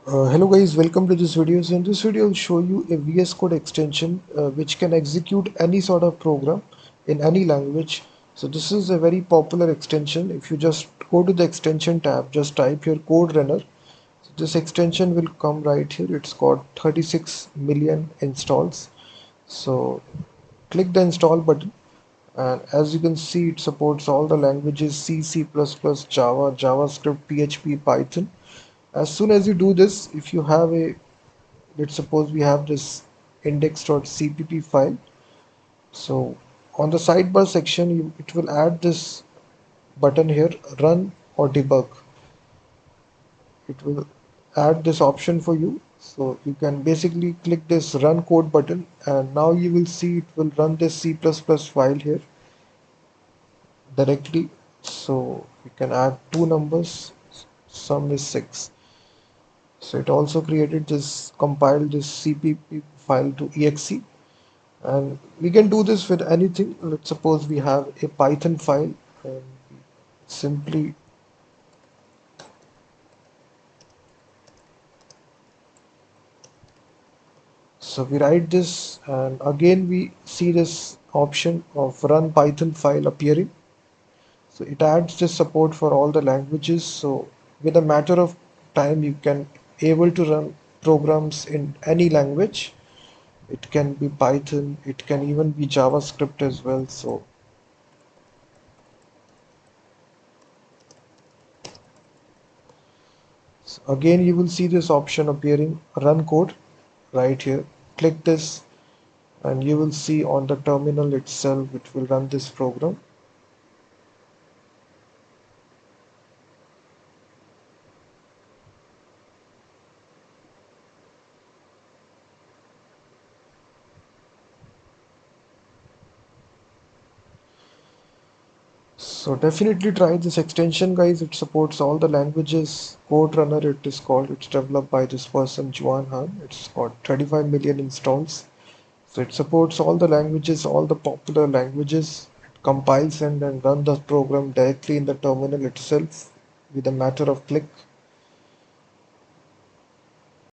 Hello guys, welcome to this video. So in this video, I'll show you a VS Code extension which can execute any sort of program in any language. So this is a very popular extension. If you just go to the extension tab, just type your code runner. So this extension will come right here. It's got 36 million installs. So click the install button, and as you can see, it supports all the languages: C, C++, Java, JavaScript, PHP, Python. As soon as you do this, if you have a, let's suppose we have this index.cpp file. So on the sidebar section, it will add this button here, run or debug. It will add this option for you. So you can basically click this run code button, and now you will see it will run this C++ file here directly. So you can add two numbers, sum is 6. So it also created this, compiled this cpp file to exe. And we can do this with anything. Let's suppose we have a Python file, and simply, so we write this, and again we see this option of run Python file appearing. So it adds this support for all the languages. So with a matter of time, you can able to run programs in any language. It can be Python, it can even be JavaScript as well. So again, you will see this option appearing, run code, right here. Click this, and you will see on the terminal itself it will run this program. So definitely try this extension, guys. It supports all the languages. Code Runner it is called. It's developed by this person Juan Han. It's got 35 million installs. So it supports all the languages, all the popular languages. It compiles and then run the program directly in the terminal itself with a matter of click.